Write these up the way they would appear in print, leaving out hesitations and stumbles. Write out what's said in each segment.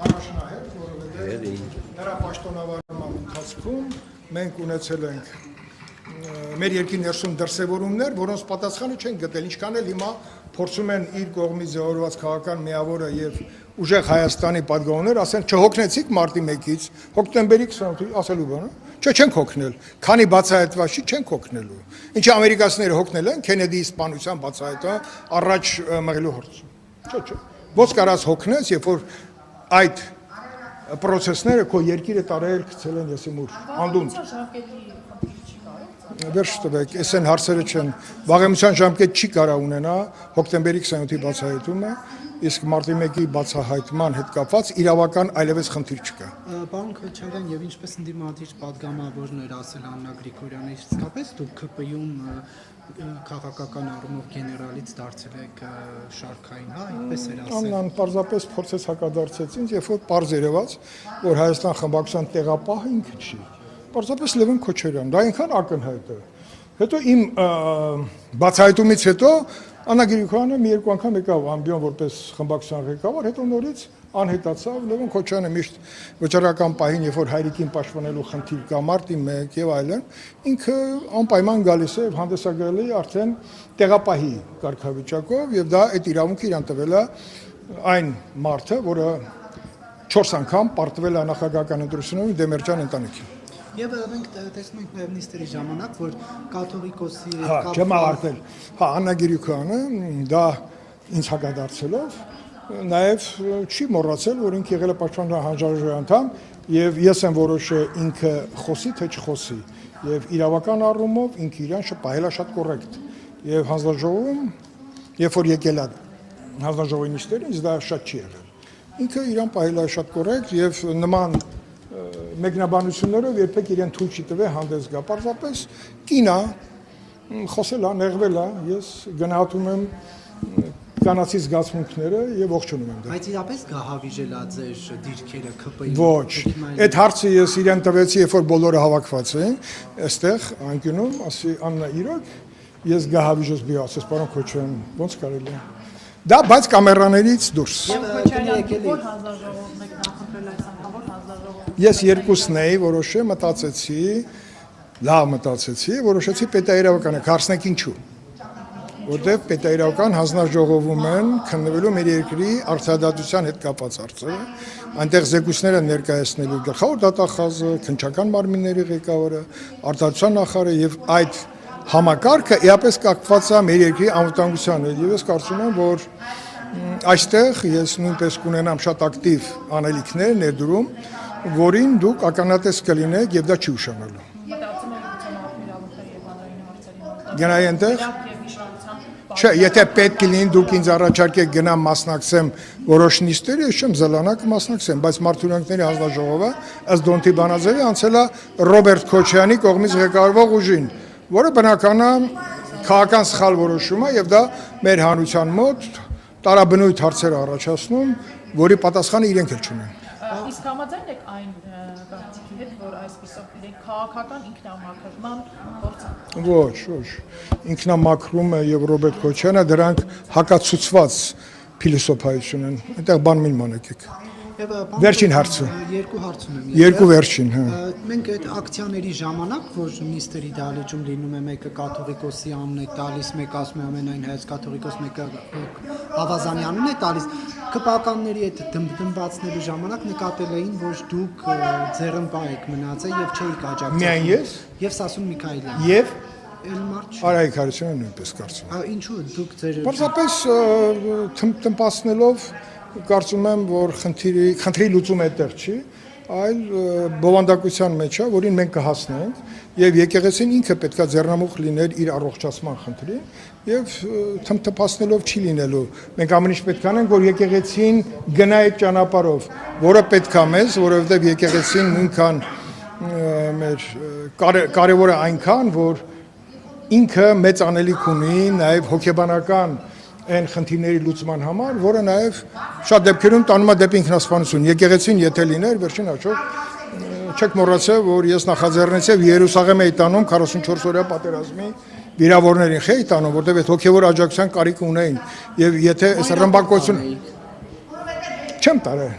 Առաջնահերթ, որովհետև նրա պաշտոնավարման ընթացքում մենք ունեցել ենք մեր երկրի ներսում դրսևորումներ, որոնց պատասխանը չեն գտել, ինչքան էլ հիմա փորձում են իր կողմից ձևավորված քաղաքական միավորը եւ ուժեղ Հայաստանի պատգամներ ասեն չհոգնեցիք մարտի 1-ից, հոկտեմբերի 28-ից ասելու բանը, չենք հոգնել, քանի բացահայտված չի չենք հոգնելու։ Ինչի ամերիկացիները հոգնել են Քենեդիի սպանության բացահայտը առաջ մղելու հարցում։ Չէ։ Ոնց կարաս հոգնես, երբ որ այդ process-ները քո երկիրը տարել գցել են եսի մուր անդունդ։ Վերջ տվեք, այս են հարցերը չեն, վաղեմության ժամկետ չի կարա ունենա հոկտեմբերի 27-ի բացահայտումը, իսկ մարտի 1-ի բացահայտման հետ կապված իրավական այլևս խնդիր չկա։ Պարոն Քոչարյան, եւ ինչպես ընդդիմադիր պատգամավորն էր ասել Աննա Գրիգորյանը, իսկապես դուք ԿՊ-ում քաղաքական առումով գեներալից դարձել եք շարքային, հա, այդպես էր ասել։ Աննան պարզապես փորձեց հակադարձեց ինձ, երբ որ պարզ երևաց, որ Հայաստան խմբակցության տեղապահը ինքը չի։ Պարզապես Լևոն Քոչարյան, դա այնքան ակնհայտ է։ Հետո իմ բացահայտումից հետո Աննա Գրիգորյանը մի երկու անգամ եկավ ամբիոն որպես խմբակցության ղեկավար, հետո նորից անհետացավ Լևոն Քոչարյանը միշտ վճռական պահին, երբ որ հայրիկին պաշտպանելու խնդիր կա մարտի 1 եւ այլն, ինքը անպայման գալիս է եւ հանդեսագալի արդեն տեղապահի կարգավիճակով եւ դա այդ իրավունքը իրան տվել է այն մարդը, որը 4 անգամ պարտվել է նախագահական ընտրությունում Դեմիրճյան ընտանիքին։ Եվ մենք տեսնում ենք նաև նիստերի ժամանակ, որ կաթողիկոսի Չեմ ավարտել։ Հա, Աննա Գրիգորյանը դա ինձ հակադարձելով նաև չի մոռացել, որ ինքը եղել է պաշտպանության հանձնաժողովի անդամ եւ ես եմ որոշել ինքը խոսի թե չխոսի եւ իրավական առումով ինքը իրան շփահել է շատ կոռեկտ եւ հանձնաժողովում երբ որ եկել է հանձնաժողովի նիստերը ինձ դա շատ չի եղել ինքը իրան պահել է շատ կոռեկտ եւ նման մեկնաբանություններով երբեք իրեն թույլ չի տվել հանդես գա պարզապես կինա խոսել է նեղվել է ես գնահատում եմ կանացի զգացմունքները եւ ողջունում եմ դա։ Բայց իրապես գահավիժել է ձեր դիրքերը ԿՊ-ի։ Ոչ, այդ հարցը ես իրեն տվեցի, երբ որ բոլորը հավաքված էին, այստեղ անկյունում, ասի Աննա իրոք, ես գահավիժս բի ասես, պարոն Քոչարյան, ոնց կարելի է։ Դա բայց կամերաներից դուրս։ Ես երկուսն էի որոշել, մտածեցի, լավ մտածեցի, որոշեցի պետաիրավականը, կարծնեք ինչու։ Որտեղ պետաիրավական հանձնաժողովում են քննվելու մեր երկրի արդարադատության հետ կապված հարցերը, այնտեղ զեկույցները ներկայացնելու գլխավոր դատախազը, քննչական մարմինների ղեկավարը, արտադրության նախարարը եւ այդ համակարգը իապես կապված է մեր երկրի անվտանգության հետ եւ ես կարծում եմ որ այստեղ ես նույնպես կունենամ շատ ակտիվ անելիքներ ներդրում որին դուք ականատես կլինեք եւ դա չի ուշանալու գնայի այնտեղ Չէ, եթե պետք լինի դուք ինձ առաջարկեք գնամ մասնակցեմ որոշ նիստերի, ես չեմ զլանա կմասնակցեմ, բայց Մարդուրանքների հանձնաժողովը ըստ Դոնտի Բանաձևի անցել է Ռոբերտ Քոչարյանի կողմից ղեկավարվող ուժին, որը բնական է քաղաքական սխալ որոշում է եւ դա մեր հանրության մոտ տարաբնույթ հարցեր առաջացնում, որի պատասխանը իրենք էլ չունեն։ Իսկ համաձայն եք այն կարծիքի հետ, որ այսպիսով իրենք քաղաքական ինքնամաքրման գործ են։ Ոչ, ինքնամաքրումը եւ Ռոբերտ Քոչարյանը դրանք հակացուցված փիլիսոփայություն են։ Այնտեղ բան μην մանեկեք։ Վերջին հարցը։ Երկու հարց ունեմ։ Երկու վերջին, հա։ Մենք այդ ակցիաների ժամանակ, որ նիստերի դահլիճում լինում է մեկը կաթողիկոսի անուն է տալիս, մեկը ասում է ամենայն հայոց կաթողիկոս, մեկը Ավազանի անուն է տալիս, ԿՊ-ականների այդ դմբացնելու ժամանակ նկատել էին, որ դուք ձեռնպահ եք մնացել եւ չէիք աջակցել։ Միայն ես Եվ Սասուն Միքայելյանը։ Եվ Էլմար Արայիկ Հարությունյանը նույնպես կարծում եմ։ Ինչու դուք ձեր Պարզապես տնպասնելով կարծում եմ, որ խնդրի լուծումը այդտեղ չի, այլ բովանդակության մեջ է, որին մենք կհասնենք, եւ եկեղեցին ինքը պետքա ձեռնամուխ լիներ իր առողջացման խնդրին, եւ տնպասնելով չի լինելու։ Մենք ամեն ինչ պետք անենք, որ եկեղեցին գնա այդ ճանապարհով, որը պետքա մեզ, որովհետեւ եկեղեցին նույնքան մեր կարևոր է այնքան, որ ինքը մեծ անելիք ունի, նաեւ հոգեբանական այն խնդիրների լուծման համար, որը նաև շատ դեպքերում տանում է դեպի ինքնասպանություն։ Եկեղեցին եթե լիներ, վերջին հաշվով չեք մոռացել, որ ես նախաձեռնեցի Երուսաղեմ էի տանում 44 օրյա պատերազմի վիրավորներին խեյ տանում, որտեղ այդ հոգևոր աջակցության կարիք ունեին, եւ եթե այս ռմբակոծությունը չեմ տարել։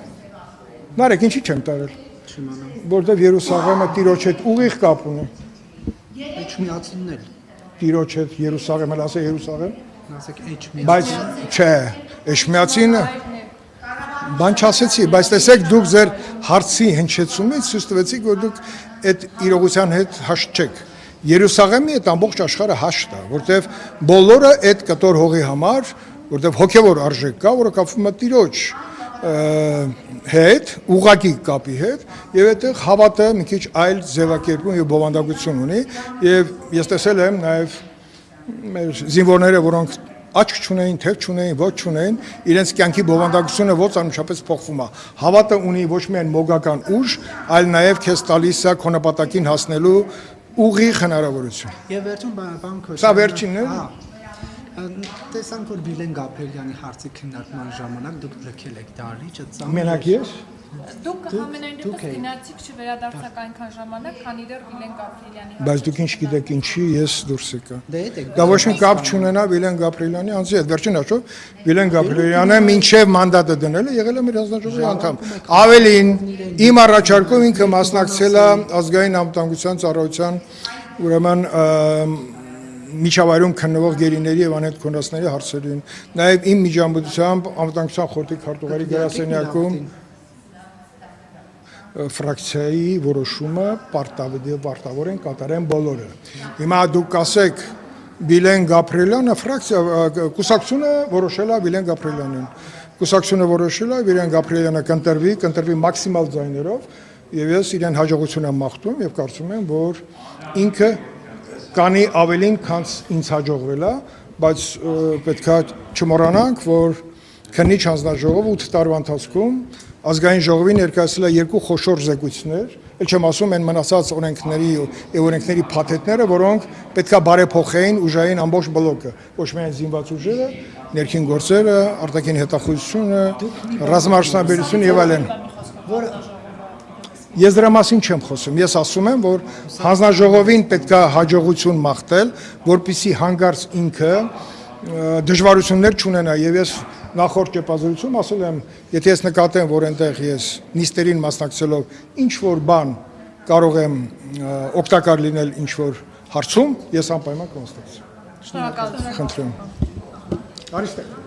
Նարեկ, ինչի չեմ տարել։ Չիմանամ։ Որտեղ Երուսաղեմը Տիրոջ հետ ուղիղ կապ ունի։ Էջմիածինն էլ։ Տիրոջ հետ Երուսաղեմը, ասե Երուսաղեմ։ Ասեք Բայց էջմիածին։ չէ, Էջմիածինը բան չասեցի, բայց տեսեք դուք ձեր հարցի հնչեցումից ցույց տվեցիք, որ դուք այդ իրողության հետ հաշտ չեք։ Երուսաղեմի այդ ամբողջ աշխարհը հաշտ է, որտեղ բոլորը այդ կտոր հողի համար, որտեղ հոգևոր արժեք կա, որը կապվում է Տիրոջ հետ, ուղղակի կապի հետ, եւ այդտեղ հավատը մի քիչ այլ ձևակերպում եւ բովանդակություն ունի, եւ ես տեսել եմ նաեւ մեր զինվորները, որոնք աչք չունեին, թև չունեին, ոչ չունեին, իրենց կյանքի բովանդակությունը ոչ անմիջապես փոխվում է։ Հավատը ունի ոչ միայն մոգական ուժ, այլ նաև քեզ տալիս է քո նպատակին հասնելու ուղիղ հնարավորություն։ Եվ վերջում բան քո։ Սա վերջինն է։ Տեսանք, որ Բիլեն Գաբրելյանի հարցի քննարկման ժամանակ դուք լքել եք դահլիճը, Մենակ ես։ Դուք համենայն դեպս գնացիք չվերադարձաք այնքան ժամանակ, քանի դեռ Վիլեն Գաբրիելյանի Բայց դուք ինչ գիտեք ինչի ես դուրս եկա։ Դե հետ եք։ Դա ոչ մի կապ չունենա Վիլեն Գաբրիելյանի անձի հետ։ Վերջին հաշվով Վիլեն Գաբրիելյանը մինչև մանդատը դնելը եղել է մեր հանձնաժողովի անդամ։ Ավելին, իմ առաջարկով ինքը մասնակցել է ազգային անվտանգության ծառայության ուրեմն միջավայրում քննվող գերիների եւ անհետ կոնացների հարցերին, նաեւ իմ միջամտությամբ անվտանգության խորհրդի քարտուղարի գրասենյակում ֆրակցիայի որոշումը պարտավոր են կատարեն բոլորը։ Հիմա դուք կասեք Վիլեն Գաբրիելյանը ֆրակցիա կուսակցությունը որոշել է Վիլեն Գաբրիելյանին։ Կուսակցությունը որոշել է Վիլեն Գաբրիելյանը կընտրվի մաքսիմալ ձայներով եւ ես իրեն հաջողություն եմ մաղթում եւ կարծում եմ, որ ինքը կանի ավելին, քան ինձ հաջողվել է, բայց պետքա չմոռանանք, որ քննիչ հանձնաժողովը 8 տարվա ընթացքում ազգային ժողովին ներկայացրել է 2 խոշոր զեկույցներ, ել չեմ ասում այն մնացած օրենքների փաթեթները, որոնք պետքա բարեփոխեին ուժային ամբողջ բլոկը, ոչ միայն զինված ուժերը, ներքին գործերը, արտաքին հետախուզությունը, ռազմաարդյունաբերությունը եւ այլն։ Ես դրա մասին չեմ խոսում, ես ասում եմ, որ հանձնաժողովին պետքա հաջողություն մաղթել, որպեսզի հանկարծ ինքը դժվարություններ չունենա եւ ես նախորդ ճեպազրույցում ասել եմ, եթե ես նկատեմ, որ այնտեղ ես նիստերին մասնակցելով ինչ որ բան կարող եմ օգտակար լինել ինչ որ հարցում, ես անպայման կմասնակցեմ։ Շնորհակալություն։ Խնդրում։ Արիստե